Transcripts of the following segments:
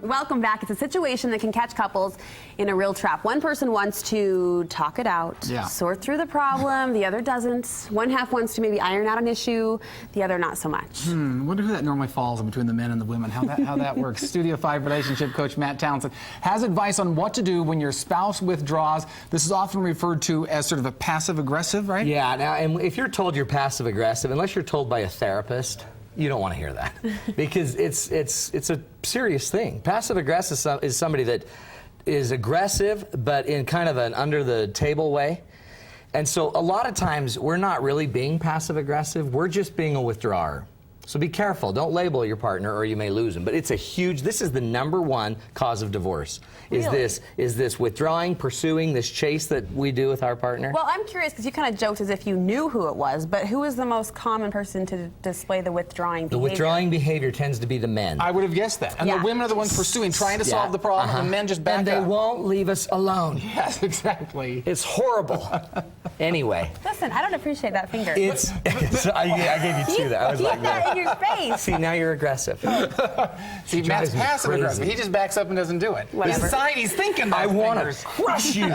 Welcome back. It's a situation that can catch couples in a real trap. One person wants to talk it out, sort through the problem. The other doesn't. One half wants to maybe iron out an issue. The other not so much. I wonder who that normally falls in between the men and the women. How that works. Studio 5 relationship coach Matt Townsend has advice on what to do when your spouse withdraws. This is often referred to as sort of a passive aggressive, right? Yeah. Now, and if you're told you're passive aggressive, unless you're told by a therapist, you don't want to hear that because it's a serious thing. Passive aggressive is somebody that is aggressive, but in kind of an under the table way. And so a lot of times we're not really being passive aggressive. We're just being a withdrawer. So be careful. Don't label your partner or you may lose them. But it's this is the #1 cause of divorce. Really? Is this withdrawing, pursuing, this chase that we do with our partner? Well, I'm curious because you kind of joked as if you knew who it was, but who is the most common person to display the withdrawing behavior? The withdrawing behavior tends to be the men. I would have guessed that. And the women are the ones pursuing, trying to solve the problem, and men just back up. And they won't leave us alone. Yes, exactly. It's horrible. Anyway. Listen, I don't appreciate that finger. I gave you two there. I was like, that in your face. See, now you're aggressive. See, Matt's passive aggressive. He just backs up and doesn't do it. Whatever. He's thinking those I want to fingers. crush you.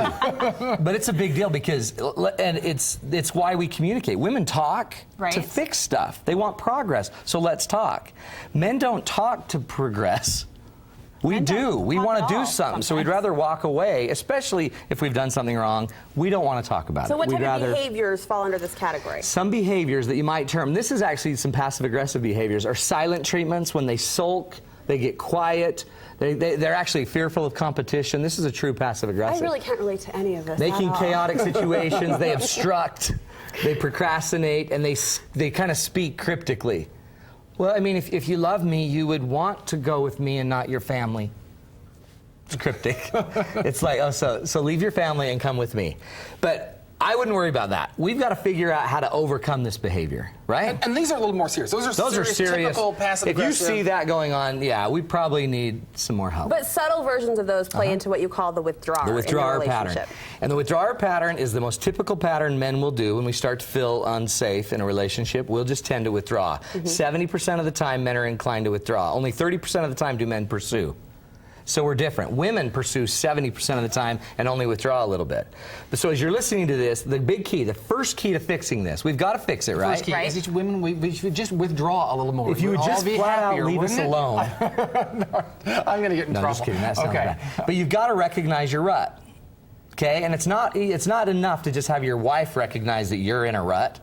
But it's a big deal because, and it's why we communicate. Women talk to fix stuff. They want progress, so let's talk. Men don't talk to progress. We do. We want to do something, so we'd rather walk away, especially if we've done something wrong. We don't want to talk about it. So what type of behaviors fall under this category? Some behaviors that you might term, this is actually some passive-aggressive behaviors, are silent treatments. When they sulk, they get quiet. They're actually fearful of competition. This is a true passive-aggressive. I really can't relate to any of this. Making chaotic situations, they obstruct, they procrastinate, and they kind of speak cryptically. Well, I mean, if you love me, you would want to go with me and not your family. It's cryptic. It's like, oh, so leave your family and come with me. But I wouldn't worry about that. We've got to figure out how to overcome this behavior, right? And these are a little more serious. Those are serious. Typical passive aggressive. If you see that going on, yeah, we probably need some more help. But subtle versions of those play into what you call the withdrawer. The withdrawer pattern. And the withdrawer pattern is the most typical pattern men will do when we start to feel unsafe in a relationship. We'll just tend to withdraw. 70% of the time, men are inclined to withdraw. Only 30% of the time do men pursue. So we're different. Women pursue 70% of the time and only withdraw a little bit. But so as you're listening to this, the big key, the first key to fixing this, we've got to fix it, right? The first key is each women, we should just withdraw a little more. If you would just flat out leave us alone. No, I'm going to get in trouble. No, just kidding. That's not bad. But you've got to recognize your rut. Okay? And it's not enough to just have your wife recognize that you're in a rut.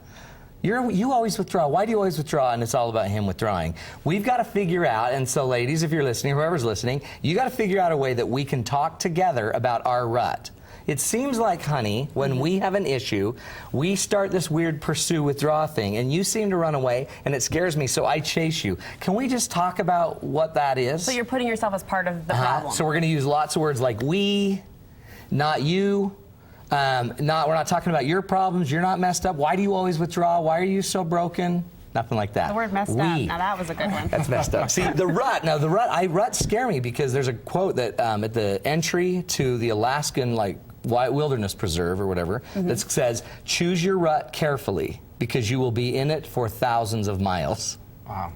You always withdraw. Why do you always withdraw? And it's all about him withdrawing. We've got to figure out, and so ladies, if you're listening, whoever's listening, you got to figure out a way that we can talk together about our rut. It seems like, honey, when we have an issue, we start this weird pursue-withdraw thing, and you seem to run away, and it scares me, so I chase you. Can we just talk about what that is? So you're putting yourself as part of the problem. So we're going to use lots of words like we, not you. We're not talking about your problems. You're not messed up. Why do you always withdraw? Why are you so broken? Nothing like that. The word messed up. Now that was a good one. That's messed up. See, the rut. Now ruts scare me because there's a quote that at the entry to the Alaskan wilderness preserve or whatever that says, "Choose your rut carefully because you will be in it for thousands of miles." Wow.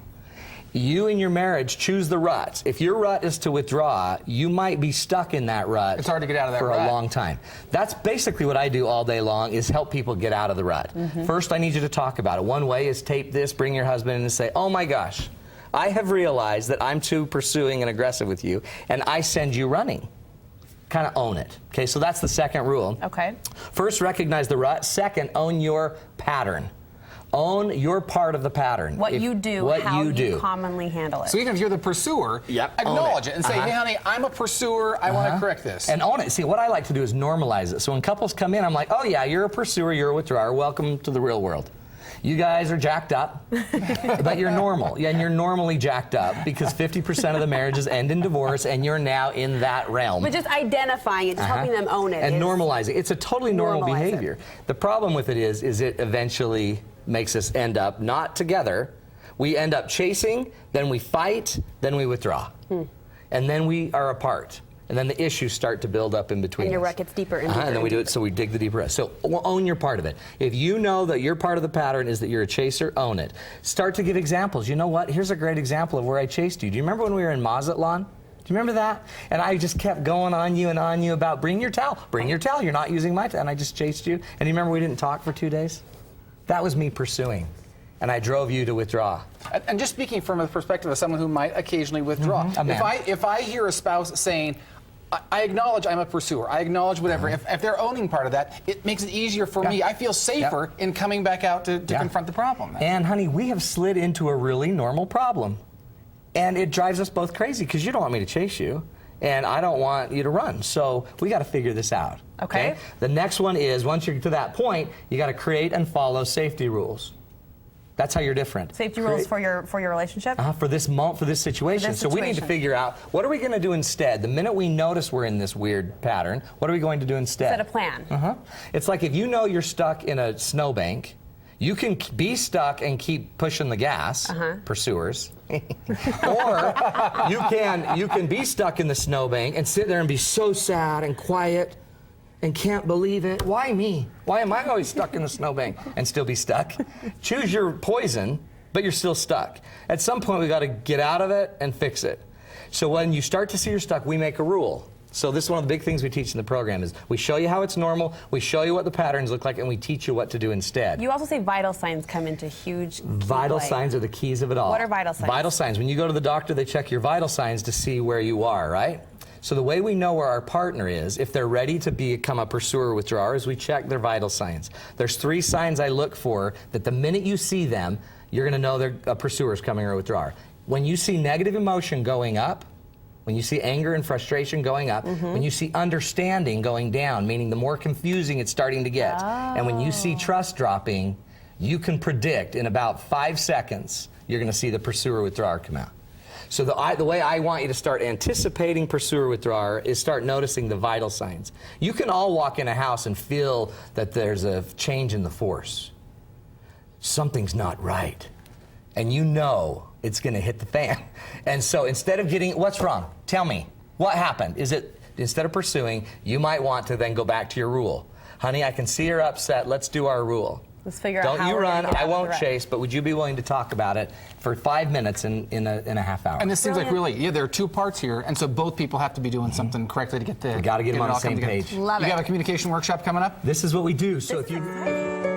You in your marriage choose the rut. If your rut is to withdraw, you might be stuck in that rut. It's hard to get out of that for rut. a long time. That's basically what I do all day long is help people get out of the rut. First, I need you to talk about it. One way is tape this, bring your husband in and say, "Oh my gosh, I have realized that I'm too pursuing and aggressive with you, and I send you running." Kind of own it. Okay, so that's the second rule. Okay. First, recognize the rut. Second, own your pattern. Own your part of the pattern. What you do, how you commonly handle it. So even if you're the pursuer, acknowledge it and say, hey, honey, I'm a pursuer. I want to correct this. And own it. See, what I like to do is normalize it. So when couples come in, I'm like, oh, yeah, you're a pursuer, you're a withdrawer. Welcome to the real world. You guys are jacked up, but you're normal. Yeah, and you're normally jacked up because 50% of the marriages end in divorce, and you're now in that realm. But just identifying it, just helping them own it. And normalizing. It's a totally normal behavior. The problem with it is it eventually makes us end up not together. We end up chasing, then we fight, then we withdraw. And then we are apart. And then the issues start to build up in between. And your rut gets deeper and deeper. And then we do it, so we dig the deeper rut. So own your part of it. If you know that your part of the pattern is that you're a chaser, own it. Start to give examples. You know what? Here's a great example of where I chased you. Do you remember when we were in Mazatlan? Do you remember that? And I just kept going on you about bring your towel, you're not using my towel, and I just chased you. And you remember we didn't talk for 2 days? That was me pursuing. And I drove you to withdraw. And just speaking from the perspective of someone who might occasionally withdraw, if I hear a spouse saying, I acknowledge I'm a pursuer, I acknowledge whatever, if they're owning part of that, it makes it easier for me. I feel safer in coming back out to confront the problem. And honey, we have slid into a really normal problem. And it drives us both crazy because you don't want me to chase you. And I don't want you to run. So we got to figure this out. Okay. The next one is, once you're to that point, you got to create and follow safety rules. That's how you're different. Safety rules for your relationship? For this situation. So we need to figure out, what are we going to do instead? The minute we notice we're in this weird pattern, what are we going to do instead? Set a plan. It's like if you know you're stuck in a snowbank, you can be stuck and keep pushing the gas, pursuers. Or you can be stuck in the snowbank and sit there and be so sad and quiet and can't believe it. Why me? Why am I always stuck in the snowbank and still be stuck? Choose your poison, but you're still stuck. At some point, we got to get out of it and fix it. So when you start to see you're stuck, we make a rule. So this is one of the big things we teach in the program is we show you how it's normal, we show you what the patterns look like, and we teach you what to do instead. You also say vital signs come into huge Vital signs are the keys of it all. What are vital signs? Vital signs. When you go to the doctor, they check your vital signs to see where you are, right? So the way we know where our partner is, if they're ready to become a pursuer or withdrawer, is we check their vital signs. There's 3 signs I look for that the minute you see them, you're going to know they're a pursuer is coming or a withdrawer. When you see negative emotion going up, when you see anger and frustration going up, when you see understanding going down, meaning the more confusing it's starting to get, and when you see trust dropping, you can predict in about 5 seconds, you're going to see the pursuer withdrawer come out. So the way I want you to start anticipating pursuer withdrawer is start noticing the vital signs. You can all walk in a house and feel that there's a change in the force. Something's not right. And you know it's going to hit the fan. And so instead of getting, what's wrong? Tell me. What happened? Is it, instead of pursuing, you might want to then go back to your rule. Honey, I can see you're upset. Let's do our rule. Let's figure out Don't how you we're run. gonna get I out of won't the rut. chase, but would you be willing to talk about it for 5 minutes in a half hour? And this seems like really, there are 2 parts here, and so both people have to be doing something correctly to get the. We got to get them on it the all come same together. page. Love You it. got a communication workshop coming up? This is what we do. So if you.